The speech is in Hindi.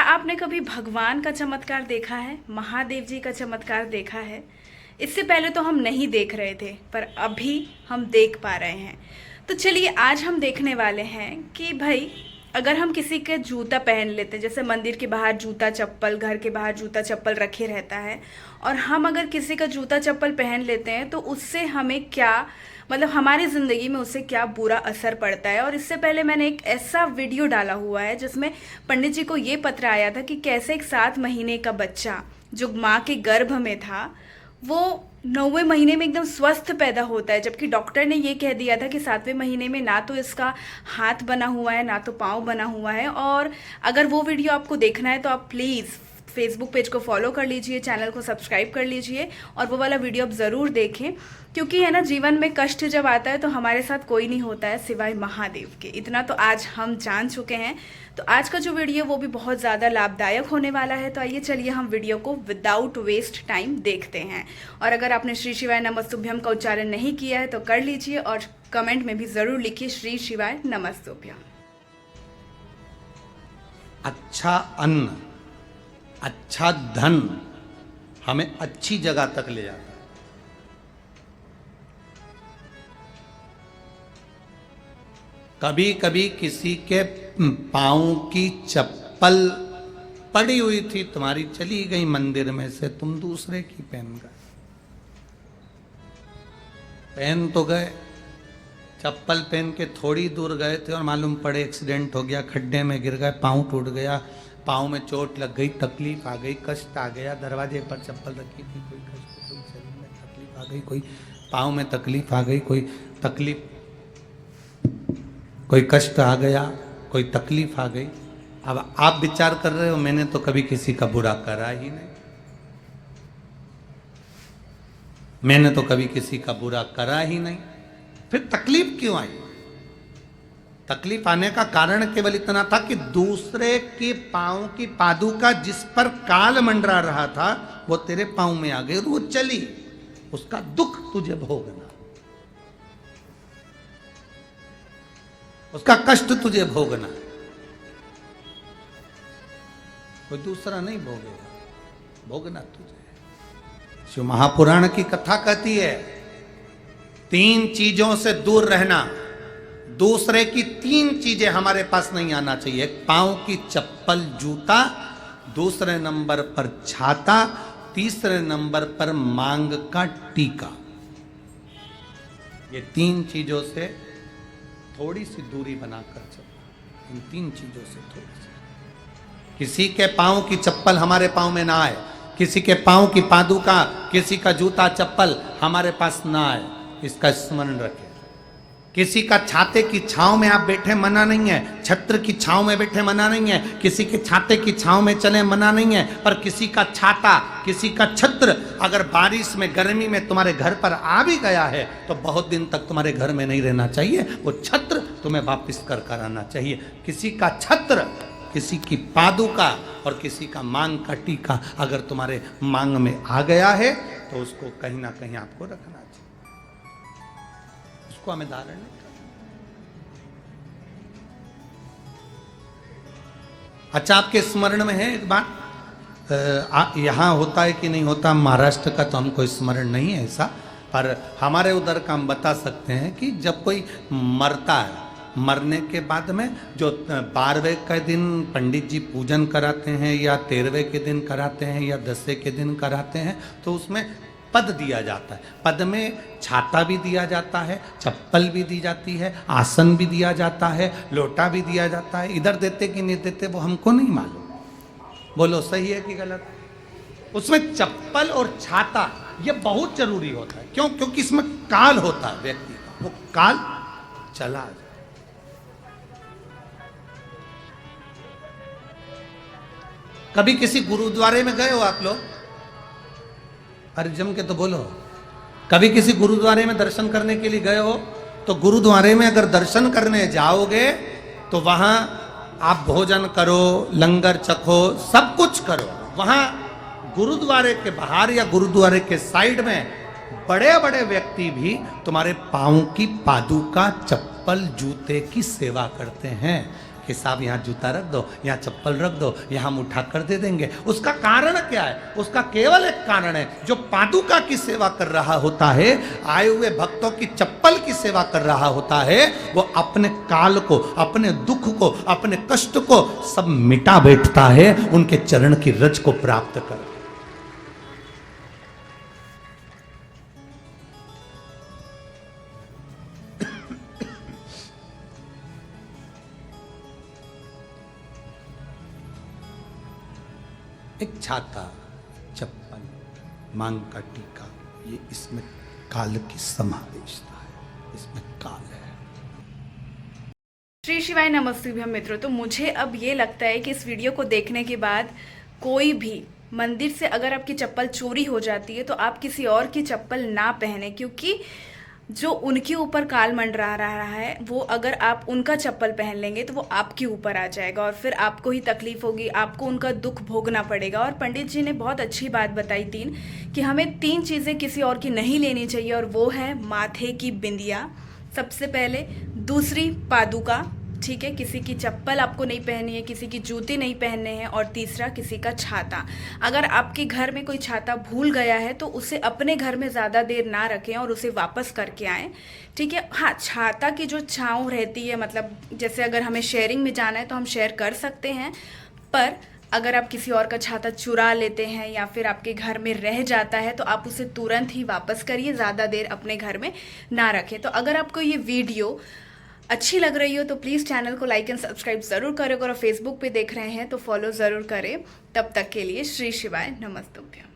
आपने कभी भगवान का चमत्कार देखा है, महादेव जी का चमत्कार देखा है? इससे पहले तो हम नहीं देख रहे थे, पर अभी हम देख पा रहे हैं। तो चलिए आज हम देखने वाले हैं कि भाई अगर हम किसी के जूता पहन लेते हैं, जैसे मंदिर के बाहर जूता चप्पल, घर के बाहर जूता चप्पल रखे रहता है, और हम अगर किसी का जूता चप्पल पहन लेते हैं तो उससे हमें क्या मतलब हमारी ज़िंदगी में उससे क्या बुरा असर पड़ता है। और इससे पहले मैंने एक ऐसा वीडियो डाला हुआ है जिसमें पंडित जी को ये पत्र आया था कि कैसे एक 7 महीने का बच्चा जो माँ के गर्भ में था वो 9वें महीने में एकदम स्वस्थ पैदा होता है, जबकि डॉक्टर ने ये कह दिया था कि 7वें महीने में ना तो इसका हाथ बना हुआ है ना तो पाँव बना हुआ है। और अगर वो वीडियो आपको देखना है तो आप प्लीज़ फेसबुक पेज को फॉलो कर लीजिए, चैनल को सब्सक्राइब कर लीजिए और वो वाला वीडियो आप ज़रूर देखें, क्योंकि है ना, जीवन में कष्ट जब आता है तो हमारे साथ कोई नहीं होता है सिवाय महादेव के। इतना तो आज हम जान चुके हैं। तो आज का जो वीडियो वो भी बहुत ज़्यादा लाभदायक होने वाला है। तो आइए चलिए हम वीडियो को विदाउट वेस्ट टाइम देखते हैं। और अगर आपने श्री शिवाय नमस्तुभ्यम का उच्चारण नहीं किया है तो कर लीजिए और कमेंट में भी ज़रूर लिखिए श्री शिवाय नमस्तुभ्यम। अच्छा अन्न, अच्छा धन हमें अच्छी जगह तक ले जाता है। कभी कभी किसी के पाँव की चप्पल पड़ी हुई थी, तुम्हारी चली गई मंदिर में से, तुम दूसरे की पहन गए। पहन तो गए, चप्पल पहन के थोड़ी दूर गए थे और मालूम पड़े एक्सीडेंट हो गया, खड्डे में गिर गए, पाँव टूट गया, पाँव में चोट लग गई, तकलीफ आ गई, कष्ट आ गया। दरवाजे पर चप्पल रखी थी, कोई कष्ट, कोई शरीर में तकलीफ आ गई, कोई पाँव में तकलीफ आ गई, कोई कष्ट आ गया, कोई तकलीफ आ गई। अब आप विचार कर रहे हो मैंने तो कभी किसी का बुरा करा ही नहीं, मैंने तो कभी किसी का बुरा करा ही नहीं, फिर तकलीफ क्यों आई? तकलीफ आने का कारण केवल इतना था कि दूसरे के पांव की पादुका जिस पर काल मंडरा रहा था वो तेरे पांव में आ गई और वो चली, उसका दुख तुझे भोगना, उसका कष्ट तुझे भोगना, कोई दूसरा नहीं भोगेगा, भोगना तुझे। शिव महापुराण की कथा कहती है 3 चीजों से दूर रहना, दूसरे की 3 चीजें हमारे पास नहीं आना चाहिए। एक पांव की चप्पल जूता, दूसरे नंबर पर छाता, तीसरे नंबर पर मांग का टीका। ये 3 चीजों से थोड़ी सी दूरी बनाकर चलना, इन 3 चीजों से थोड़ी सी। किसी के पांव की चप्पल हमारे पांव में ना आए, किसी के पांव की पादुका, किसी का जूता चप्पल हमारे पास ना आए, इसका स्मरण रखें। किसी का छाते की छांव में आप बैठे मना नहीं है, छत्र की छांव में बैठे मना नहीं है, किसी के छाते की छांव में चले मना नहीं है, पर किसी का छाता, किसी का छत्र अगर बारिश में गर्मी में तुम्हारे घर पर आ भी गया है तो बहुत दिन तक तुम्हारे घर में नहीं रहना चाहिए, वो छत्र तुम्हें वापस कर आना चाहिए। किसी का छत्र, किसी की पादुका और किसी का मांग का टीका अगर तुम्हारे मांग में आ गया है तो उसको कहीं ना कहीं आपको रखना चाहिए, उसको हमें धारण नहीं करना। अच्छा, आपके स्मरण में है एक बात, यहां होता है कि नहीं होता, महाराष्ट्र का तो हमको स्मरण नहीं है ऐसा, पर हमारे उधर का हम बता सकते हैं कि जब कोई मरता है, मरने के बाद में जो 12वें के दिन पंडित जी पूजन कराते हैं या 13वें के दिन कराते हैं या 10वें के दिन कराते हैं, तो उसमें पद दिया जाता है। पद में छाता भी दिया जाता है, चप्पल भी दी जाती है, आसन भी दिया जाता है, लोटा भी दिया जाता है। इधर देते कि नहीं देते वो हमको नहीं मालूम, बोलो सही है कि गलत? उसमें चप्पल और छाता ये बहुत जरूरी होता है। क्यों? क्योंकि इसमें काल होता है व्यक्ति का, वो काल चला जाए। कभी किसी गुरुद्वारे में गए हो आप लोग? अरे जम के तो बोलो। कभी किसी गुरुद्वारे में दर्शन करने के लिए गए हो? तो गुरुद्वारे में अगर दर्शन करने जाओगे तो वहां आप भोजन करो, लंगर चखो, सब कुछ करो। वहां गुरुद्वारे के बाहर या गुरुद्वारे के साइड में बड़े बड़े व्यक्ति भी तुम्हारे पांव की पादुका, चप्पल, जूते की सेवा करते हैं कि साहब यहाँ जूता रख दो, यहाँ चप्पल रख दो, यहाँ हम उठा कर दे देंगे। उसका कारण क्या है? उसका केवल एक कारण है, जो पादुका की सेवा कर रहा होता है, आए हुए भक्तों की चप्पल की सेवा कर रहा होता है, वो अपने काल को, अपने दुख को, अपने कष्ट को सब मिटा बैठता है उनके चरण की रज को प्राप्त कर। एक छाता, चप्पल, मांग का टीका, ये इसमें काल की समावेशता है, इसमें काल है। श्री शिवाय नमस्ते भी हम मित्रों। तो मुझे अब ये लगता है कि इस वीडियो को देखने के बाद कोई भी मंदिर से अगर आपकी चप्पल चोरी हो जाती है तो आप किसी और की चप्पल ना पहने, क्योंकि जो उनके ऊपर काल मंडरा रहा है वो अगर आप उनका चप्पल पहन लेंगे तो वो आपके ऊपर आ जाएगा और फिर आपको ही तकलीफ होगी, आपको उनका दुख भोगना पड़ेगा। और पंडित जी ने बहुत अच्छी बात बताई कि हमें 3 चीज़ें किसी और की नहीं लेनी चाहिए, और वो है माथे की बिंदिया सबसे पहले, दूसरी पादुका, ठीक है, किसी की चप्पल आपको नहीं पहननी है, किसी की जूते नहीं पहनने हैं, और तीसरा किसी का छाता। अगर आपके घर में कोई छाता भूल गया है तो उसे अपने घर में ज़्यादा देर ना रखें और उसे वापस करके आएँ, ठीक है। हाँ, छाता की जो छाँव रहती है, मतलब जैसे अगर हमें शेयरिंग में जाना है तो हम शेयर कर सकते हैं, पर अगर आप किसी और का छाता चुरा लेते हैं या फिर आपके घर में रह जाता है तो आप उसे तुरंत ही वापस करिए, ज़्यादा देर अपने घर में ना रखें। तो अगर आपको ये वीडियो अच्छी लग रही हो तो प्लीज़ चैनल को लाइक एंड सब्सक्राइब ज़रूर करें, और फेसबुक पे देख रहे हैं तो फॉलो ज़रूर करें। तब तक के लिए श्री शिवाय नमस्तुभ्यम।